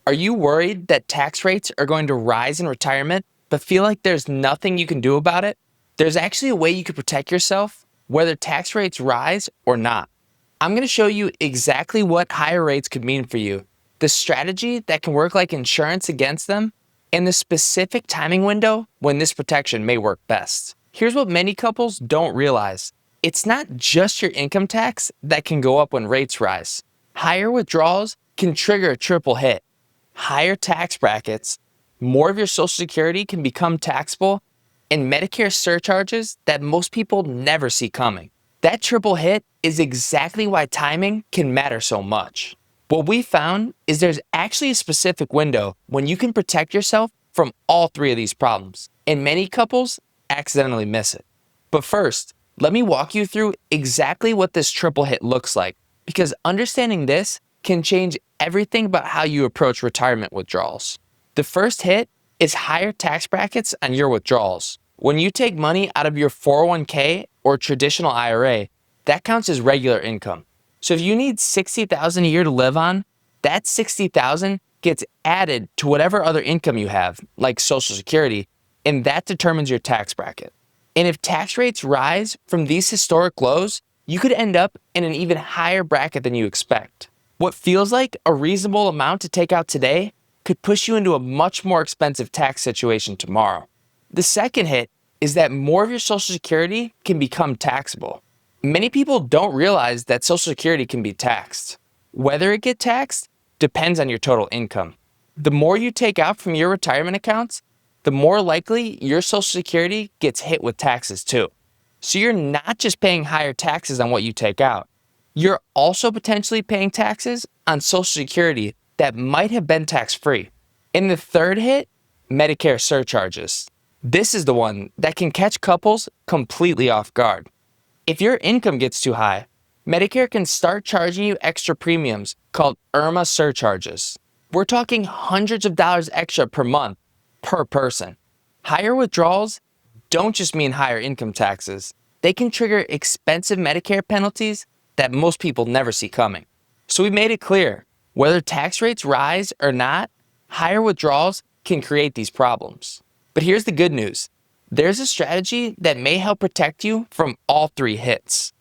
Are you worried that tax rates are going to rise in retirement, but feel like there's nothing you can do about it? There's actually a way you can protect yourself, whether tax rates rise or not. I'm going to show you exactly what higher rates could mean for you, the strategy that can work like insurance against them, and the specific timing window when this protection may work best. Here's what many couples don't realize. It's not just your income tax that can go up when rates rise. Higher withdrawals can trigger a triple hit. Higher tax brackets, more of your Social Security can become taxable, and Medicare surcharges that most people never see coming. That triple hit is exactly why timing can matter so much. What we found is there's actually a specific window when you can protect yourself from all three of these problems, and many couples accidentally miss it. But first, let me walk you through exactly what this triple hit looks like, because understanding this can change everything about how you approach retirement withdrawals. The first hit is higher tax brackets on your withdrawals. When you take money out of your 401k or traditional IRA, that counts as regular income. So if you need $60,000 a year to live on, that $60,000 gets added to whatever other income you have, like Social Security, and that determines your tax bracket. And if tax rates rise from these historic lows, you could end up in an even higher bracket than you expect. What feels like a reasonable amount to take out today could push you into a much more expensive tax situation tomorrow. The second hit is that more of your Social Security can become taxable. Many people don't realize that Social Security can be taxed. Whether it gets taxed depends on your total income. The more you take out from your retirement accounts, the more likely your Social Security gets hit with taxes too. So you're not just paying higher taxes on what you take out. You're also potentially paying taxes on Social Security that might have been tax-free. In the third hit, Medicare surcharges. This is the one that can catch couples completely off guard. If your income gets too high, Medicare can start charging you extra premiums called IRMA surcharges. We're talking hundreds of dollars extra per month, per person. Higher withdrawals don't just mean higher income taxes. They can trigger expensive Medicare penalties that most people never see coming. So we made it clear, whether tax rates rise or not, higher withdrawals can create these problems. But here's the good news. There's a strategy that may help protect you from all three hits.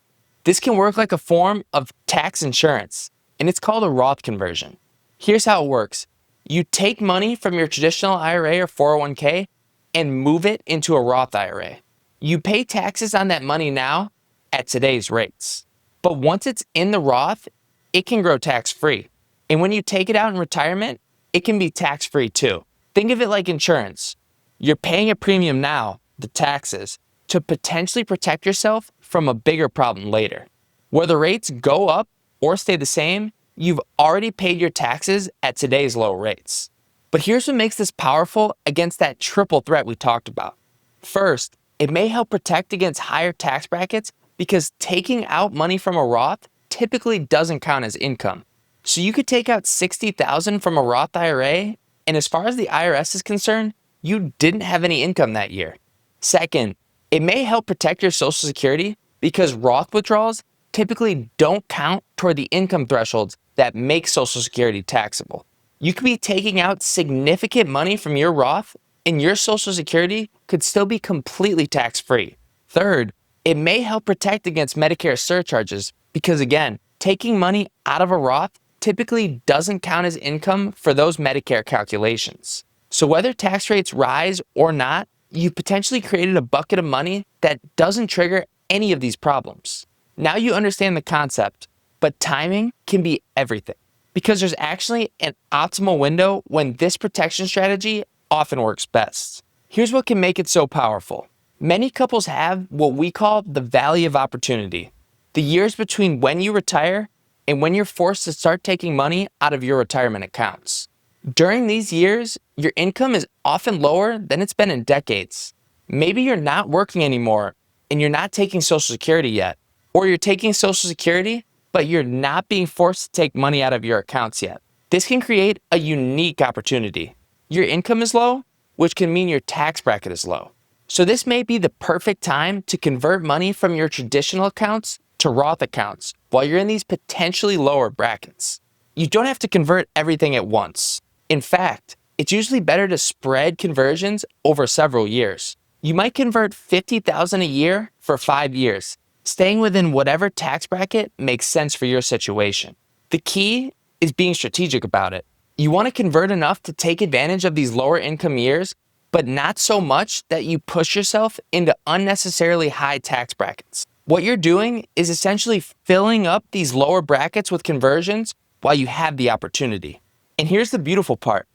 This can work like a form of tax insurance, and it's called a Roth conversion. Here's how it works. You take money from your traditional IRA or 401k and move it into a Roth IRA. You pay taxes on that money now at today's rates. But once it's in the Roth, it can grow tax-free. And when you take it out in retirement, it can be tax-free too. Think of it like insurance. You're paying a premium now, the taxes, to potentially protect yourself from a bigger problem later. Whether rates go up or stay the same, you've already paid your taxes at today's low rates. But here's what makes this powerful against that triple threat we talked about. First, it may help protect against higher tax brackets because taking out money from a Roth typically doesn't count as income. So you could take out $60,000 from a Roth IRA, and as far as the IRS is concerned, you didn't have any income that year. Second, it may help protect your Social Security because Roth withdrawals typically don't count toward the income thresholds that make Social Security taxable. You could be taking out significant money from your Roth, and your Social Security could still be completely tax-free. Third, it may help protect against Medicare surcharges because, again, taking money out of a Roth typically doesn't count as income for those Medicare calculations. So whether tax rates rise or not, you potentially created a bucket of money that doesn't trigger any of these problems. Now you understand the concept, but timing can be everything because there's actually an optimal window when this protection strategy often works best. Here's what can make it so powerful. Many couples have what we call the valley of opportunity, the years between when you retire and when you're forced to start taking money out of your retirement accounts. During these years, your income is often lower than it's been in decades. Maybe you're not working anymore and you're not taking Social Security yet, or you're taking Social Security, but you're not being forced to take money out of your accounts yet. This can create a unique opportunity. Your income is low, which can mean your tax bracket is low. So this may be the perfect time to convert money from your traditional accounts to Roth accounts while you're in these potentially lower brackets. You don't have to convert everything at once. In fact, it's usually better to spread conversions over several years. You might convert $50,000 a year for 5 years, staying within whatever tax bracket makes sense for your situation. The key is being strategic about it. You want to convert enough to take advantage of these lower income years, but not so much that you push yourself into unnecessarily high tax brackets. What you're doing is essentially filling up these lower brackets with conversions while you have the opportunity. And here's the beautiful part.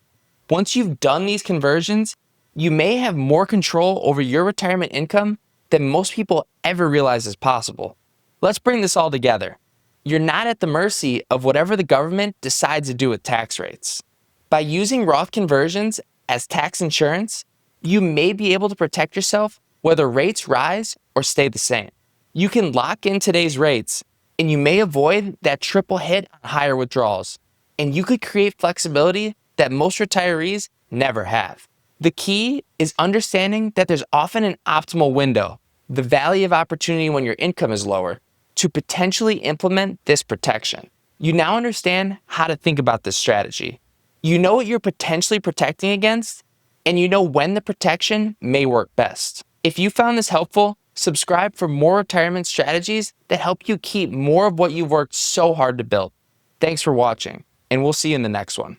Once you've done these conversions, you may have more control over your retirement income than most people ever realize is possible. Let's bring this all together. You're not at the mercy of whatever the government decides to do with tax rates. By using Roth conversions as tax insurance, you may be able to protect yourself whether rates rise or stay the same. You can lock in today's rates, and you may avoid that triple hit on higher withdrawals. And you could create flexibility that most retirees never have. The key is understanding that there's often an optimal window, the valley of opportunity when your income is lower, to potentially implement this protection. You now understand how to think about this strategy. You know what you're potentially protecting against, and you know when the protection may work best. If you found this helpful, subscribe for more retirement strategies that help you keep more of what you've worked so hard to build. Thanks for watching, and we'll see you in the next one.